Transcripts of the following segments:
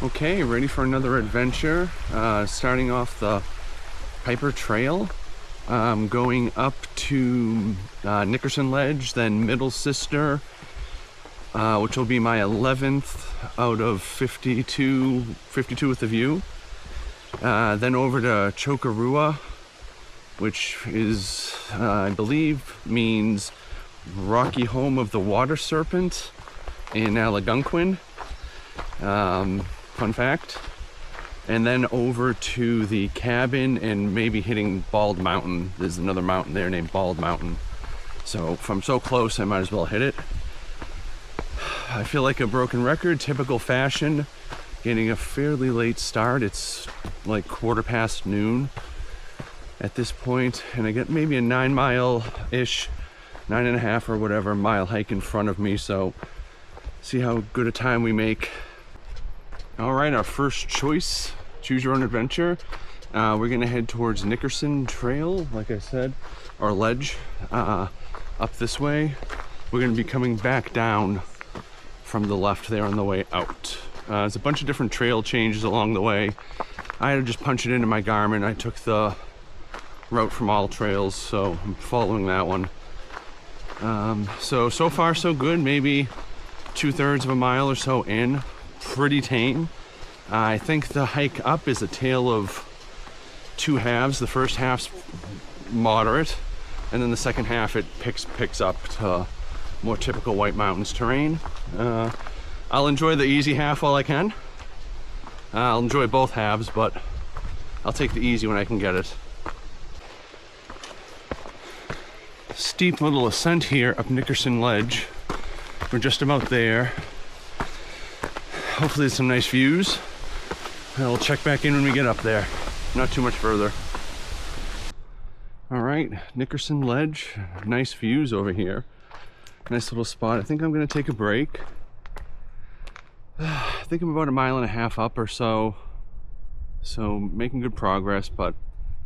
Okay, ready for another adventure. Starting off the Piper Trail. Going up to Nickerson Ledge, then Middle Sister, which will be my 11th out of 52 with a view. Then over to Chocorua, which is, I believe, means rocky home of the water serpent in Algonquin. Fun fact. And then over to the cabin and maybe hitting Bald Mountain. There's another mountain there named Bald Mountain. So if I'm so close, I might as well hit it. I feel like a broken record, typical fashion. Getting a fairly late start. It's like noon at this point, and I get maybe a 9-mile-ish, 9.5 or whatever mile hike in front of me. So see how good a time we make. All right, our first choice, choose your own adventure. We're gonna head towards Nickerson Trail, like I said, or ledge, up this way. We're gonna be coming back down from the left there on the way out. There's a bunch of different trail changes along the way. I had to just punch it into my Garmin. I took the route from All Trails, so I'm following that one. So far so good, maybe 2/3 of a mile or so in. Pretty tame. I think the hike up is a tale of two halves. The first half's moderate, and then the second half it picks up to more typical White Mountains terrain. I'll enjoy the easy half while I can. I'll enjoy both halves, but I'll take the easy when I can get it. Steep little ascent here up Nickerson Ledge. We're just about there. Hopefully there's some nice views. I'll check back in when we get up there. Not too much further. All right, Nickerson Ledge. Nice views over here. Nice little spot. I think I'm gonna take a break. I think I'm about 1.5 miles up or so. So making good progress, but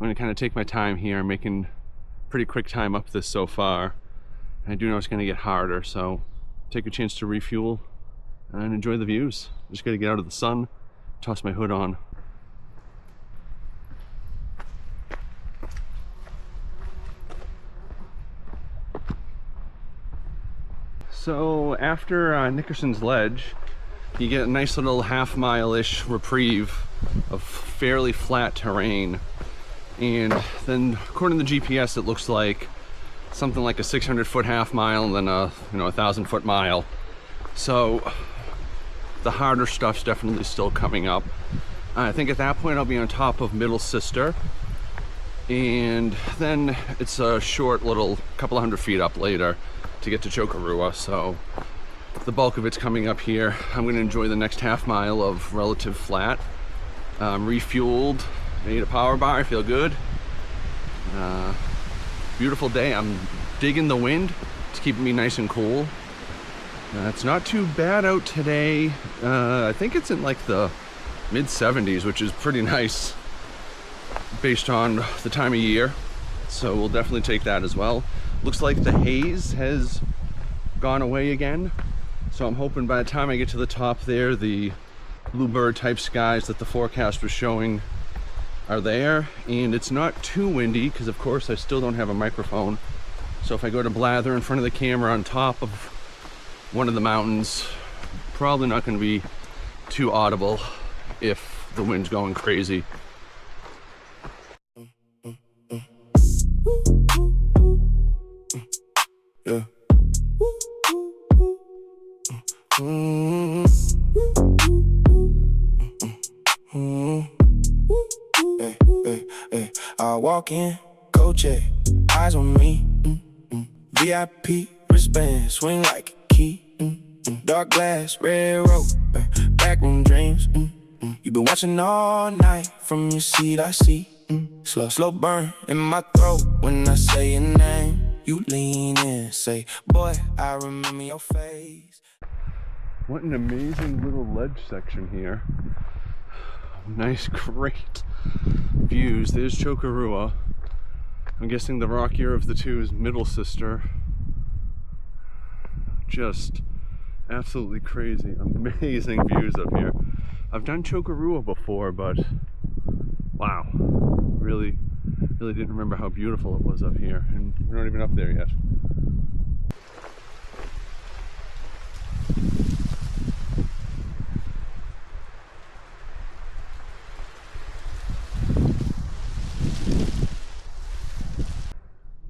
I'm gonna kind of take my time here, making pretty quick time up this so far. I do know it's gonna get harder, so take a chance to refuel and enjoy the views. Just gotta get out of the sun, toss my hood on. So after Nickerson's Ledge, you get a nice little 1/2 mile-ish reprieve of fairly flat terrain. And then according to the GPS, it looks like something like a 600-foot 1/2 mile and then a 1,000-foot mile. So the harder stuff's definitely still coming up. I think at that point I'll be on top of Middle Sister, and then it's a short little couple of 100 feet up later to get to Chocorua. So the bulk of it's coming up here. I'm going to enjoy the next 1/2 mile of relative flat. Refueled, I ate a power bar, I feel good. Beautiful day. I'm digging the wind. It's keeping me nice and cool. It's not too bad out today. I think it's in like the mid-70s, which is pretty nice based on the time of year. So we'll definitely take that as well. Looks like the haze has gone away again. So I'm hoping by the time I get to the top there, the bluebird type skies that the forecast was showing are there. And it's not too windy because of course I still don't have a microphone. So if I go to blather in front of the camera on top of one of the mountains, probably not going to be too audible if the wind's going crazy. Yeah. Hey, I walk in, go check, eyes on me. VIP wristband, swing like a key. Dark glass, red rope, backroom dreams. You been watching all night from your seat, I see. Slow burn in my throat when I say your name. You lean in, say, boy, I remember your face. What an amazing little ledge section here. Nice, great views. There's Chocorua. I'm guessing the rockier of the two is Middle Sister. Just absolutely crazy, amazing views up here. I've done Chocorua before, but wow, really didn't remember how beautiful it was up here, and we're not even up there yet.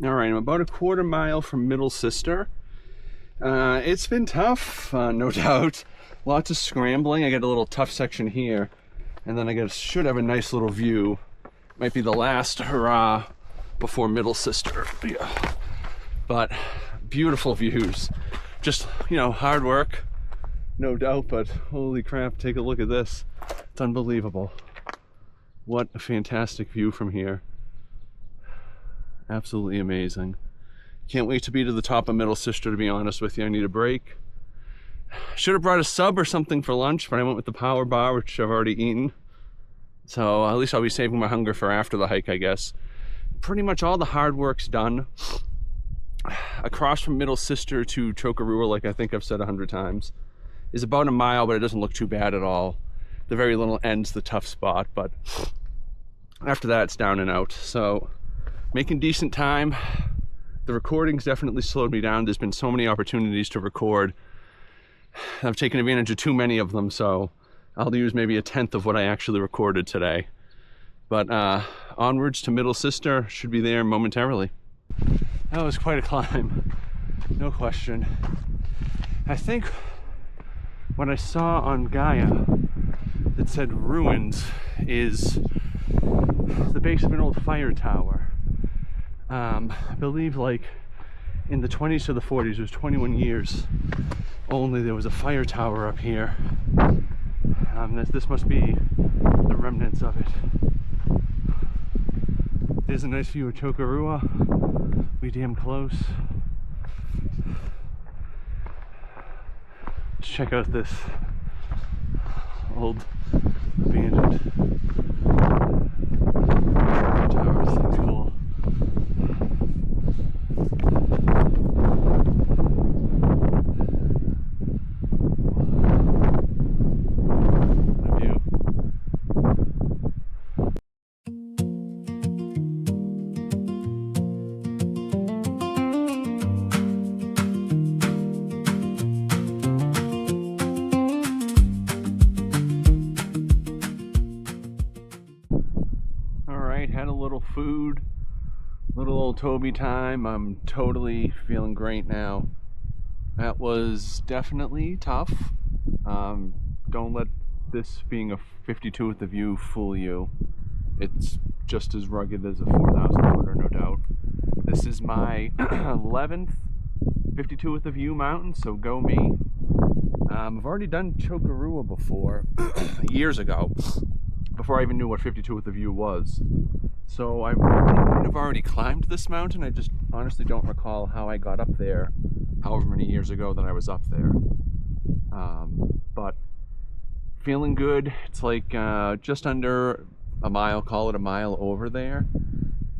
All right, I'm about a quarter mile from Middle Sister. It's been tough, no doubt. Lots of scrambling. I got a little tough section here, and then should have a nice little view. Might be the last hurrah before Middle Sister. Yeah. But beautiful views. Just, you know, hard work, no doubt, but holy crap, take a look at this. It's unbelievable. What a fantastic view from here. Absolutely amazing. Can't wait to be to the top of Middle Sister, to be honest with you. I need a break. Should have brought a sub or something for lunch, but I went with the power bar, which I've already eaten. So at least I'll be saving my hunger for after the hike, I guess. Pretty much all the hard work's done. Across from Middle Sister to Chocorua, like I think I've said 100 times, is about a mile, but it doesn't look too bad at all. The very little end's the tough spot, but after that it's down and out. So making decent time. The recording's definitely slowed me down. There's been so many opportunities to record. I've taken advantage of too many of them, so I'll use maybe a tenth of what I actually recorded today. But onwards to Middle Sister, should be there momentarily. That was quite a climb, no question. I think what I saw on Gaia that said ruins is the base of an old fire tower. I believe like in the 20s to the 40s, it was 21 years only, there was a fire tower up here. This must be the remnants of it. There's a nice view of Chocorua. We damn close. Let's check out this old abandoned tower. This thing's cool. Had a little food, little old Toby time. I'm totally feeling great now. That was definitely tough. Don't let this being a 52 with the view fool you. It's just as rugged as a 4,000 footer, no doubt. This is my 11th 52 with the view mountain, so go me. I've already done Chocorua before, years ago, before I even knew what 52 with the view was. So I kind of already climbed this mountain. I just honestly don't recall how I got up there, however many years ago that I was up there. But feeling good. It's like just under a mile, call it a mile over there.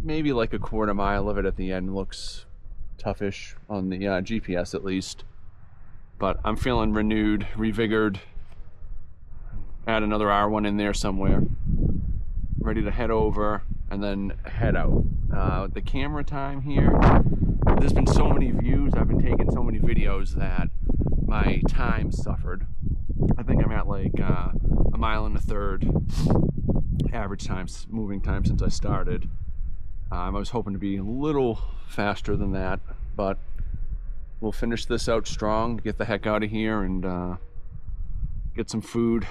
Maybe like a quarter mile of it at the end looks toughish on the GPS at least. But I'm feeling renewed, revigored. Add another R1 in there somewhere. Ready to head over and then head out. The camera time here, there's been so many views, I've been taking so many videos that my time suffered. I think I'm at like a mile and a third average time, moving time since I started. I was hoping to be a little faster than that, but we'll finish this out strong, get the heck out of here and get some food.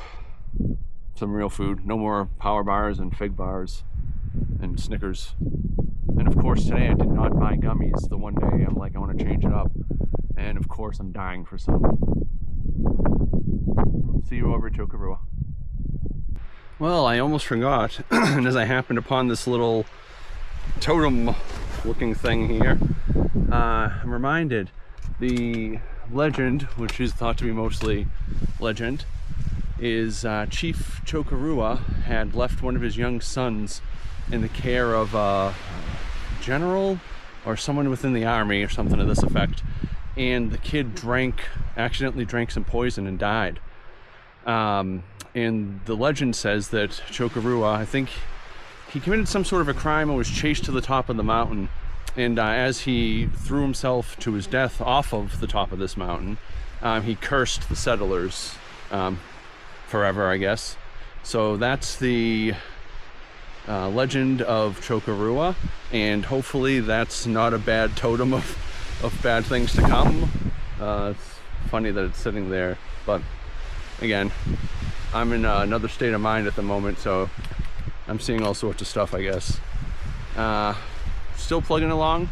Some real food. No more power bars and fig bars and Snickers. And of course today I did not buy gummies. The one day I'm like, I want to change it up. And of course I'm dying for some. See you over at Chocorua. Well, I almost forgot. And as I happened upon this little totem looking thing here, I'm reminded the legend, which is thought to be mostly legend, is Chief Chocorua had left one of his young sons in the care of a general or someone within the army or something to this effect, and the kid accidentally drank some poison and died. And And the legend says that Chocorua, I think he committed some sort of a crime and was chased to the top of the mountain. And as he threw himself to his death off of the top of this mountain, he cursed the settlers forever, I guess. So that's the legend of Chocorua, and hopefully that's not a bad totem of bad things to come. It's funny that it's sitting there, but again, I'm in another state of mind at the moment, so I'm seeing all sorts of stuff, I guess. Still plugging along.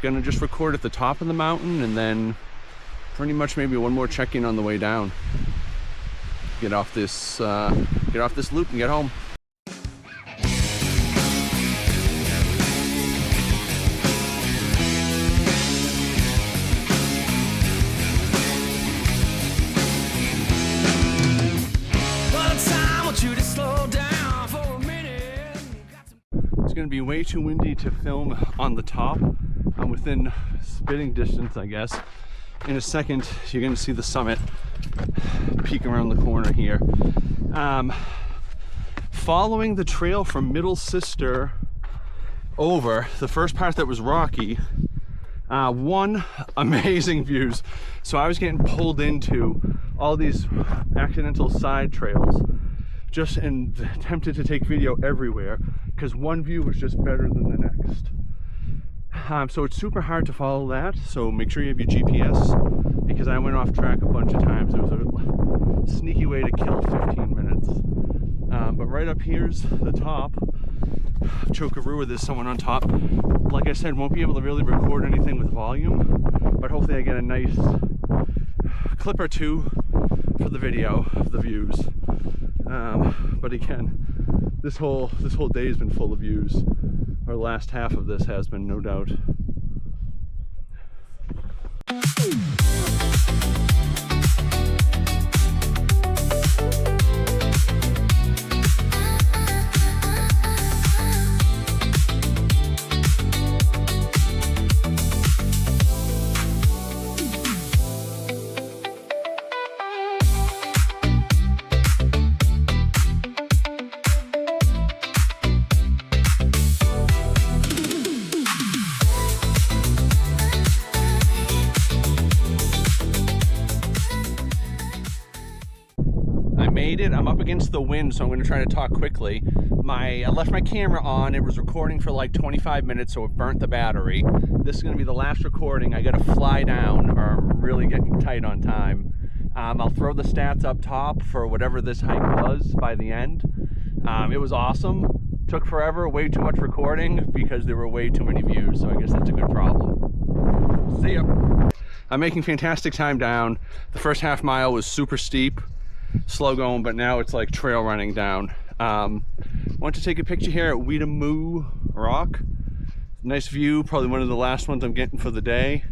Gonna just record at the top of the mountain, and then pretty much maybe one more check-in on the way down. Get off this loop and get home. It's going to be way too windy to film on the top. I'm within spitting distance, I guess. In a second, you're going to see the summit peek around the corner here. Following the trail from Middle Sister over, the first part that was rocky, one, amazing views. So I was getting pulled into all these accidental side trails, just tempted to take video everywhere because one view was just better than the next. So it's super hard to follow that, so make sure you have your GPS, because I went off track a bunch of times. It was a sneaky way to kill 15 minutes. But right up here's the top of Chocorua. There's someone on top. Like I said, won't be able to really record anything with volume, but hopefully I get a nice clip or two for the video of the views. But again, this whole day has been full of views. Our last half of this has been, no doubt. Made it. I'm up against the wind, so I'm going to try to talk quickly. I left my camera on. It was recording for like 25 minutes, so it burnt the battery. This is going to be the last recording. I got to fly down, or I'm really getting tight on time. I'll throw the stats up top for whatever this hike was by the end. It was awesome. Took forever, way too much recording because there were way too many views, so I guess that's a good problem. See ya. I'm making fantastic time down. The first half mile was super steep, slow going, but now it's like trail running down. Want to take a picture here at Weedamoo Rock. Nice view, probably one of the last ones I'm getting for the day.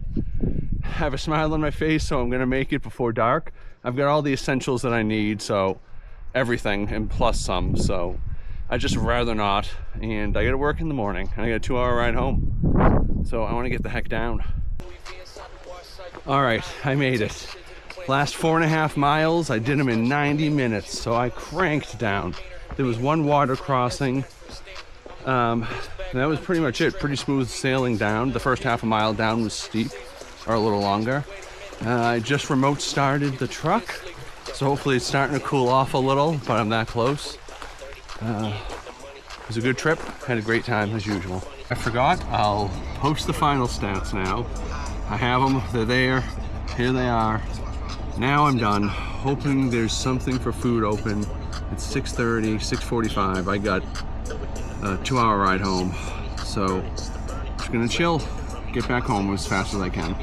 Have a smile on my face, so I'm gonna make it before dark. I've got all the essentials that I need, so everything and plus some, so I just rather not. And I gotta work in the morning. I got a 2-hour ride home, so I want to get the heck down. All right, I made it. Last 4.5 miles, I did them in 90 minutes, so I cranked down. There was one water crossing. And that was pretty much it. Pretty smooth sailing down. The first half a mile down was steep, or a little longer. I just remote started the truck, so hopefully it's starting to cool off a little, but I'm that close. It was a good trip. Had a great time as usual. I forgot, I'll post the final stats now. I have them, they're there. Here they are. Now I'm done. Hoping there's something for food open. It's 6:30, 6:45. I got a 2-hour ride home. So just gonna chill, get back home as fast as I can.